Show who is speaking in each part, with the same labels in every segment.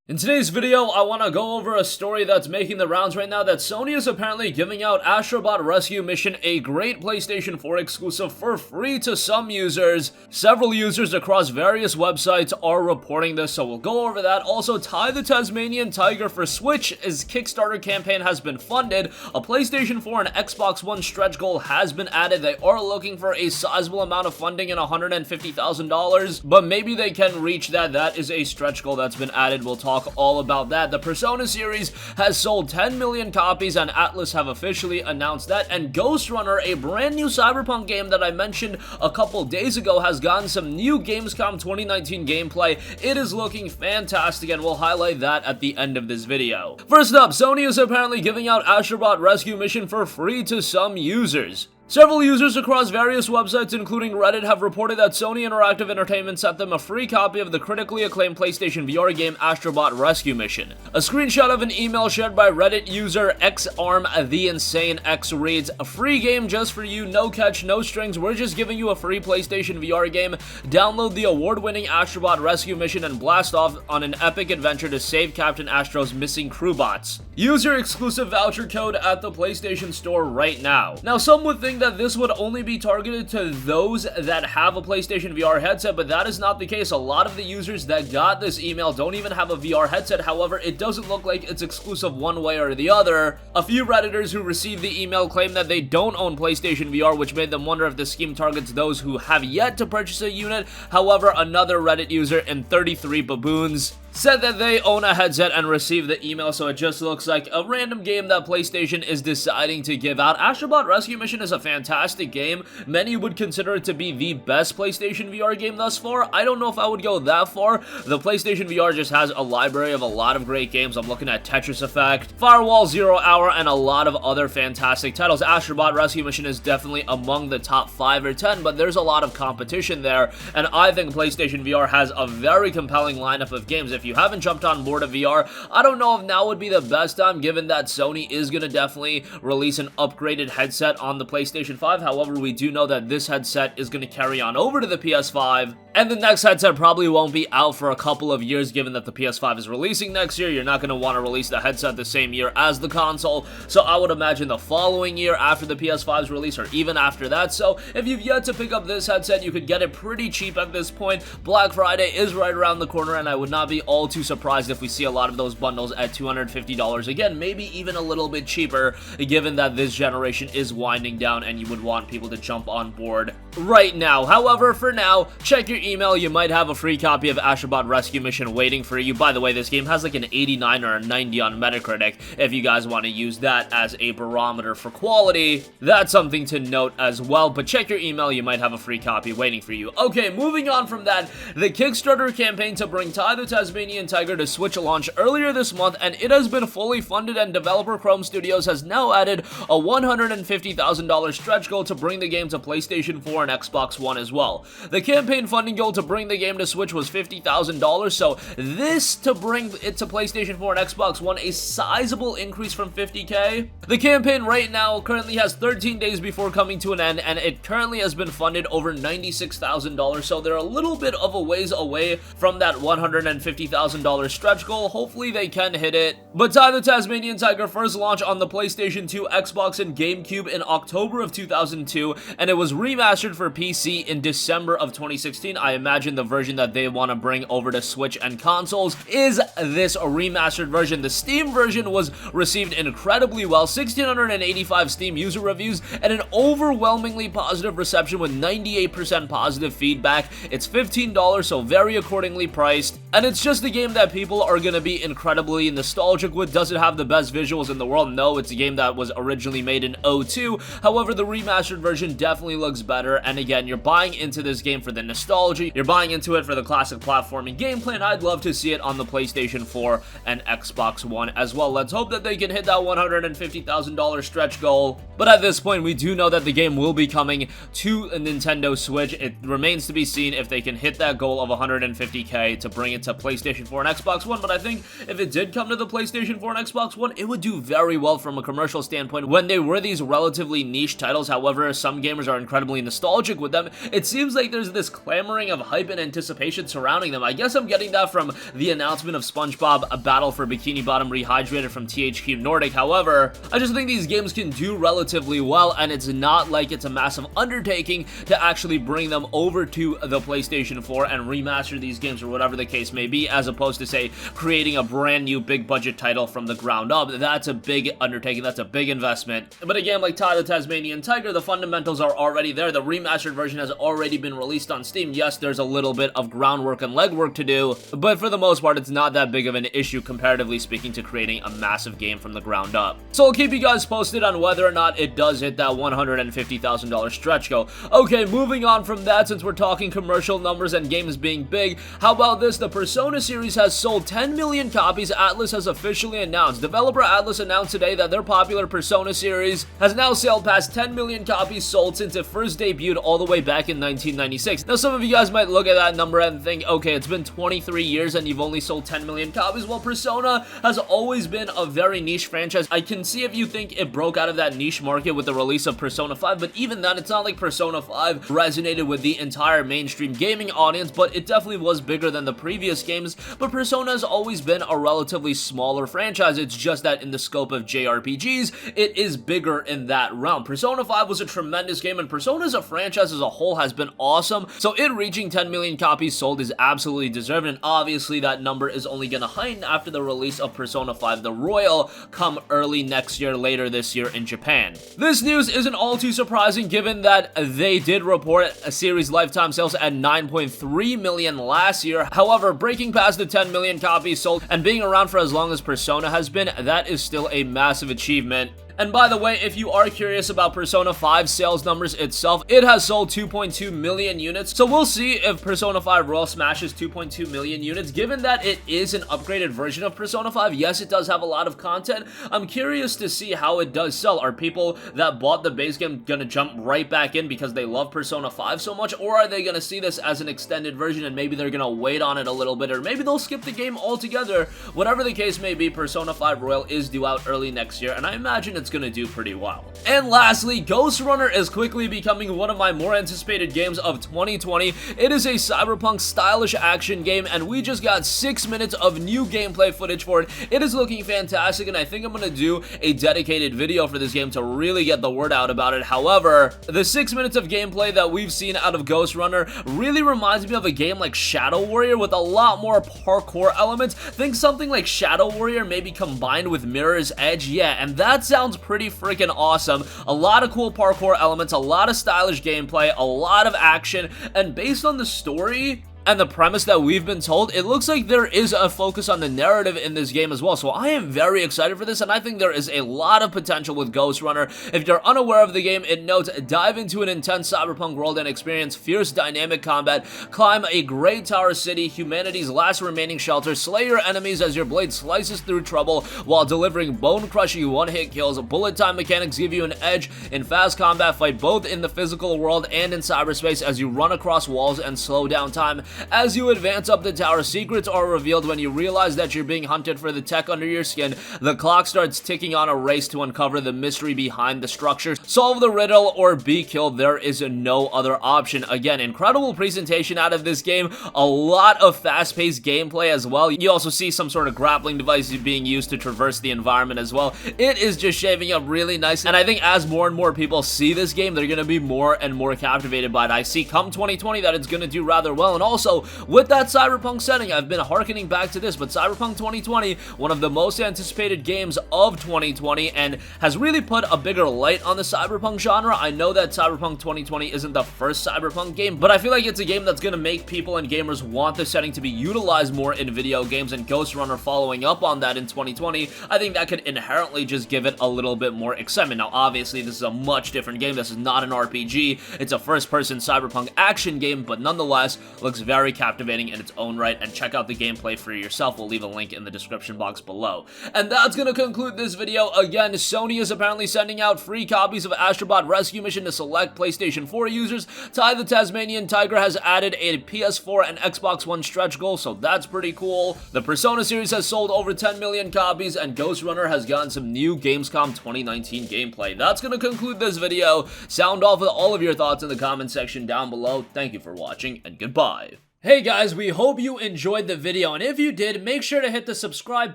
Speaker 1: In today's video, I want to go over a story that's making the rounds right now that Sony is apparently giving out Astro Rescue Mission, a great PlayStation 4 exclusive, for free to some users. Several users across various websites are reporting this, so we'll go over that. Also, Ty the Tasmanian Tiger for Switch, his Kickstarter campaign has been funded. A PlayStation 4 and Xbox One stretch goal has been added. They are looking for a sizable amount of funding in $150,000, but maybe they can reach that. That is a stretch goal that's been added. We'll talk all about that. The Persona series has sold 10 million copies, and Atlas have officially announced that. And Ghostrunner, a brand new Cyberpunk game that I mentioned a couple days ago, has gotten some new Gamescom 2019 gameplay. It is looking fantastic, and we'll highlight that at the end of this video. First up, Sony is apparently giving out Astro Rescue Mission for free to some users. Several users across various websites, including Reddit, have reported that Sony Interactive Entertainment sent them a free copy of the critically acclaimed PlayStation VR game Astro Rescue Mission. A screenshot of an email shared by Reddit user XArmTheInsaneX reads, "A free game just for you, no catch, no strings, we're just giving you a free PlayStation VR game. Download the award-winning Astro Rescue Mission and blast off on an epic adventure to save Captain Astro's missing crewbots. User exclusive voucher code at the PlayStation Store right now." Now, some would think that this would only be targeted to those that have a PlayStation VR headset, but that is not the case. A lot of the users that got this email don't even have a VR headset. However, it doesn't look like it's exclusive one way or the other. A few Redditors who received the email claim that they don't own PlayStation VR, which made them wonder if the scheme targets those who have yet to purchase a unit. However, another Reddit user, and 33 Baboons, said that they own a headset and received the email, so it just looks like a random game that PlayStation is deciding to give out. Astro Rescue Mission is a fantastic game. Many would consider it to be the best PlayStation VR game thus far. I don't know if I would go that far. The PlayStation VR just has a library of a lot of great games. I'm looking at Tetris Effect, Firewall Zero Hour, and a lot of other fantastic titles. Astro Rescue Mission is definitely among the top 5 or 10, but there's a lot of competition there, and I think PlayStation VR has a very compelling lineup of games. If you haven't jumped on board of VR, I don't know if now would be the best time, given that Sony is going to definitely release an upgraded headset on the PlayStation 5. However, we do know that this headset is going to carry on over to the PS5, and the next headset probably won't be out for a couple of years, given that the PS5 is releasing next year. You're not going to want to release the headset the same year as the console, so I would imagine the following year after the PS5's release, or even after that. So if you've yet to pick up this headset, you could get it pretty cheap at this point. Black Friday is right around the corner, and I would not be all too surprised if we see a lot of those bundles at $250 again, maybe even a little bit cheaper, given that this generation is winding down and you would want people to jump on board right now. However, for now, check your email. You might have a free copy of Astro Rescue Mission waiting for you. By the way, this game has like an 89 or a 90 on Metacritic. If you guys want to use that as a barometer for quality, that's something to note as well. But check your email. You might have a free copy waiting for you. Okay, moving on from that, the Kickstarter campaign to bring Ty the Tasmanian Tiger to Switch launched earlier this month, and it has been fully funded, and developer Chrome Studios has now added a $150,000 stretch goal to bring the game to PlayStation 4 and Xbox One as well. The campaign funding goal to bring the game to Switch was $50,000, so this to bring it to PlayStation 4 and Xbox One, a sizable increase from $50K. The campaign right now currently has 13 days before coming to an end, and it currently has been funded over $96,000, so they're a little bit of a ways away from that $150,000 stretch goal. Hopefully they can hit it. But Ty the Tasmanian Tiger first launched on the PlayStation 2, Xbox, and GameCube in October of 2002, and it was remastered for PC in December of 2016. I imagine the version that they want to bring over to Switch and consoles is this remastered version. The Steam version was received incredibly well, 1,685 Steam user reviews, and an overwhelmingly positive reception with 98% positive feedback. It's $15, so very accordingly priced, and it's just a game that people are going to be incredibly nostalgic with. Does it have the best visuals in the world? No, it's a game that was originally made in '02. However, the remastered version definitely looks better, and again, you're buying into this game for the nostalgia, you're buying into it for the classic platforming gameplay, and I'd love to see it on the PlayStation 4 and Xbox One as well. Let's hope that they can hit that $150,000 stretch goal, but at this point, we do know that the game will be coming to a Nintendo Switch. It remains to be seen if they can hit that goal of $150K to bring it it to PlayStation 4 and Xbox One, but I think if it did come to the PlayStation 4 and Xbox One, it would do very well from a commercial standpoint when they were these relatively niche titles. However, some gamers are incredibly nostalgic with them. It seems like there's this clamoring of hype and anticipation surrounding them. I guess I'm getting that from the announcement of SpongeBob A Battle for Bikini Bottom Rehydrated from THQ Nordic. However, I just think these games can do relatively well, and it's not like it's a massive undertaking to actually bring them over to the PlayStation 4 and remaster these games or whatever the case may be, as opposed to, say, creating a brand new big budget title from the ground up. That's a big undertaking, that's a big investment. But again, like the Tasmanian Tiger, the fundamentals are already there. The remastered version has already been released on Steam. Yes, there's a little bit of groundwork and legwork to do, but for the most part, it's not that big of an issue comparatively speaking to creating a massive game from the ground up. So I'll keep you guys posted on whether or not it does hit that $150,000 stretch goal. Okay, moving on from that, since we're talking commercial numbers and games being big, how about this? The Persona series has sold 10 million copies, Atlus has officially announced. Developer Atlus announced today that their popular Persona series has now sailed past 10 million copies sold since it first debuted all the way back in 1996. Now, some of you guys might look at that number and think, okay, it's been 23 years and you've only sold 10 million copies. Well, Persona has always been a very niche franchise. I can see if you think it broke out of that niche market with the release of Persona 5, but even then, it's not like Persona 5 resonated with the entire mainstream gaming audience, but it definitely was bigger than the previous games. But Persona has always been a relatively smaller franchise. It's just that in the scope of JRPGs, it is bigger in that realm. Persona 5 was a tremendous game, and Persona as a franchise as a whole has been awesome, so it reaching 10 million copies sold is absolutely deserved, and obviously that number is only gonna heighten after the release of Persona 5 The Royal come early next year, later this year in Japan. This news isn't all too surprising given that they did report a series lifetime sales at 9.3 million last year. However, breaking past the 10 million copies sold and being around for as long as Persona has been, that is still a massive achievement. And by the way, if you are curious about Persona 5 sales numbers itself, it has sold 2.2 million units. So we'll see if Persona 5 Royal smashes 2.2 million units. Given that it is an upgraded version of Persona 5, yes, it does have a lot of content. I'm curious to see how it does sell. Are people that bought the base game gonna jump right back in because they love Persona 5 so much? Or are they gonna see this as an extended version and maybe they're gonna wait on it a little bit, or maybe they'll skip the game altogether? Whatever the case may be, Persona 5 Royal is due out early next year, and I imagine it's gonna do pretty well. And lastly, Ghostrunner is quickly becoming one of my more anticipated games of 2020. It is a cyberpunk stylish action game, and we just got 6 minutes of new gameplay footage for it. It is looking fantastic, and I think I'm gonna do a dedicated video for this game to really get the word out about it. However, the 6 minutes of gameplay that we've seen out of Ghostrunner really reminds me of a game like Shadow Warrior with a lot more parkour elements. Think something like Shadow Warrior maybe combined with Mirror's Edge, yeah, and that sounds pretty freaking awesome. A lot of cool parkour elements, a lot of stylish gameplay, a lot of action, and based on the story and the premise that we've been told, it looks like there is a focus on the narrative in this game as well. So I am very excited for this, and I think there is a lot of potential with Ghostrunner. If you're unaware of the game, it notes, dive into an intense cyberpunk world and experience fierce dynamic combat, climb a great tower city, humanity's last remaining shelter, slay your enemies as your blade slices through trouble while delivering bone-crushing one-hit kills. Bullet time mechanics give you an edge in fast combat, fight both in the physical world and in cyberspace as you run across walls and slow down time. As you advance up the tower, secrets are revealed when you realize that you're being hunted for the tech under your skin. The clock starts ticking on a race to uncover the mystery behind the structure. Solve the riddle or be killed. There is no other option. Again, incredible presentation out of this game. A lot of fast-paced gameplay as well. You also see some sort of grappling device being used to traverse the environment as well. It is just shaping up really nice, and I think as more and more people see this game, they're going to be more and more captivated by it. I see come 2020 that it's going to do rather well, and also with that cyberpunk setting, I've been hearkening back to this, but Cyberpunk 2020, one of the most anticipated games of 2020, and has really put a bigger light on the cyberpunk genre. I know that Cyberpunk 2020 isn't the first cyberpunk game, but I feel like it's a game that's going to make people and gamers want the setting to be utilized more in video games, and Ghostrunner following up on that in 2020, I think that could inherently just give it a little bit more excitement. Now, obviously, this is a much different game. This is not an RPG. It's a first-person cyberpunk action game, but nonetheless, looks very very captivating in its own right, and check out the gameplay for yourself. We'll leave a link in the description box below. And that's gonna conclude this video. Again, Sony is apparently sending out free copies of Astro Bot Rescue Mission to select PlayStation 4 users. Ty the Tasmanian Tiger has added a PS4 and Xbox One stretch goal, so that's pretty cool. The Persona series has sold over 10 million copies, and Ghostrunner has gotten some new Gamescom 2019 gameplay. That's gonna conclude this video. Sound off with all of your thoughts in the comment section down below. Thank you for watching, and goodbye. Hey guys, we hope you enjoyed the video, and if you did, make sure to hit the subscribe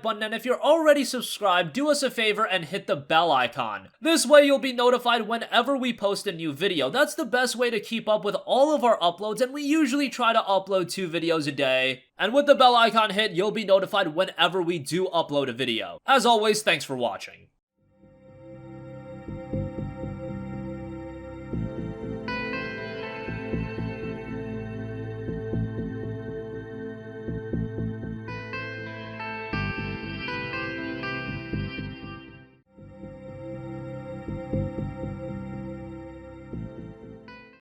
Speaker 1: button, and if you're already subscribed, do us a favor and hit the bell icon. This way you'll be notified whenever we post a new video. That's the best way to keep up with all of our uploads, and we usually try to upload 2 videos a day. And with the bell icon hit, you'll be notified whenever we do upload a video. As always, thanks for watching.